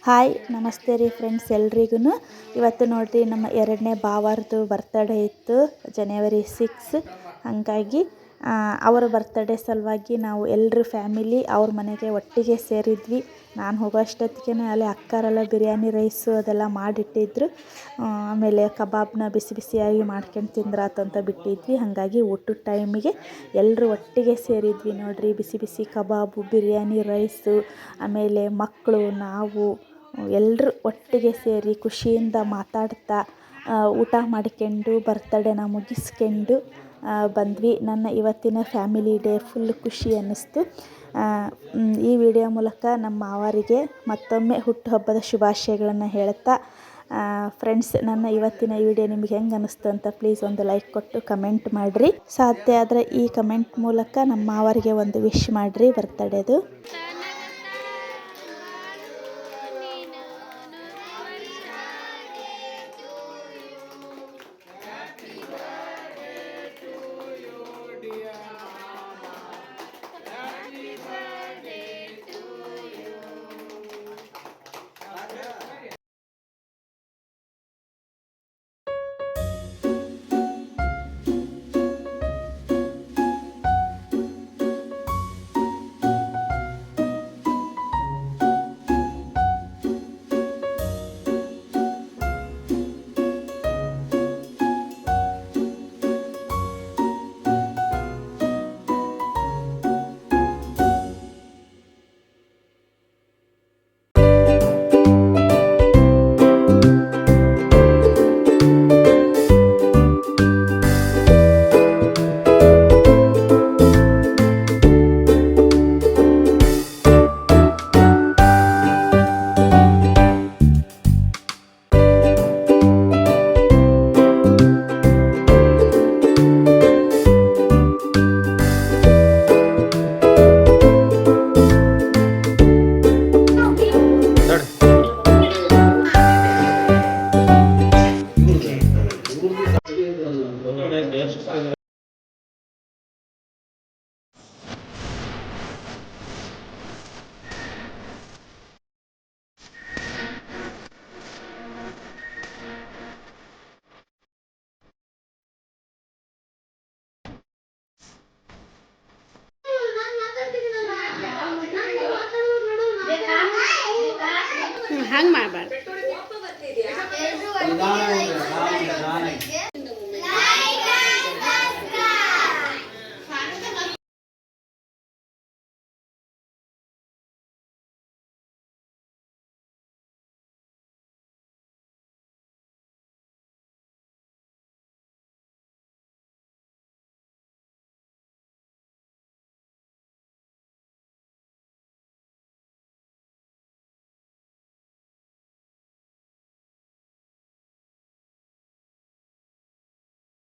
Hi ನಮಸ್ತೆ ರೀ friends ಎಲ್ರಿಗೂ. ಇವತ್ತು ನೋಡಿರಿ ನಮ್ಮ ಎರಡನೇ ಭಾವಾರ್ದು ಬರ್ತಡೇ ಇತ್ತು ಜನವರಿ 6. ಹಾಗಾಗಿ ಅವರ ಬರ್ತಡೇ ಸಲುವಾಗಿ ನಾವು ಎಲ್ಲರೂ ಫ್ಯಾಮಿಲಿ ಅವ್ರ ಮನೆಗೆ ಒಟ್ಟಿಗೆ ಸೇರಿದ್ವಿ. ನಾನು ಹೋಗೋ ಅಷ್ಟೊತ್ತಿಗೆ ಅಲ್ಲಿ ಅಕ್ಕರೆಲ್ಲ ಬಿರಿಯಾನಿ ರೈಸು ಅದೆಲ್ಲ ಮಾಡಿಟ್ಟಿದ್ರು. ಆಮೇಲೆ ಕಬಾಬ್ನ ಬಿಸಿ ಬಿಸಿಯಾಗಿ ಮಾಡ್ಕೊಂಡು ತಿಂದ್ರಾತು ಅಂತ ಬಿಟ್ಟಿದ್ವಿ. ಹಾಗಾಗಿ ಊಟದ ಟೈಮಿಗೆ ಎಲ್ಲರೂ ಒಟ್ಟಿಗೆ ಸೇರಿದ್ವಿ ನೋಡಿರಿ. ಬಿಸಿ ಬಿಸಿ ಕಬಾಬು, ಬಿರಿಯಾನಿ ರೈಸು, ಆಮೇಲೆ ಮಕ್ಕಳು, ನಾವು ಎಲ್ಲರೂ ಒಟ್ಟಿಗೆ ಸೇರಿ ಖುಷಿಯಿಂದ ಮಾತಾಡ್ತಾ ಊಟ ಮಾಡ್ಕೊಂಡು ಬರ್ತಡೇನ ಮುಗಿಸ್ಕೊಂಡು ಬಂದ್ವಿ. ನನ್ನ ಇವತ್ತಿನ ಫ್ಯಾಮಿಲಿ ಡೇ ಫುಲ್ ಖುಷಿ ಅನ್ನಿಸ್ತು. ಈ ವಿಡಿಯೋ ಮೂಲಕ ನಮ್ಮ ಮಾವರಿಗೆ ಮತ್ತೊಮ್ಮೆ ಹುಟ್ಟುಹಬ್ಬದ ಶುಭಾಶಯಗಳನ್ನು ಹೇಳ್ತಾ, ಫ್ರೆಂಡ್ಸ್ ನನ್ನ ಇವತ್ತಿನ ವಿಡಿಯೋ ನಿಮಗೆ ಹೆಂಗೆ ಅನ್ನಿಸ್ತು ಅಂತ ಪ್ಲೀಸ್ ಒಂದು ಲೈಕ್ ಕೊಟ್ಟು ಕಮೆಂಟ್ ಮಾಡಿರಿ. ಸಾಧ್ಯ ಆದರೆ ಈ ಕಮೆಂಟ್ ಮೂಲಕ ನಮ್ಮ ಮಾವರಿಗೆ ಒಂದು ವಿಶ್ ಮಾಡಿರಿ ಬರ್ತಡೇದು. ಹಂಗೆ ಮಾಡಬಾರ್ದು.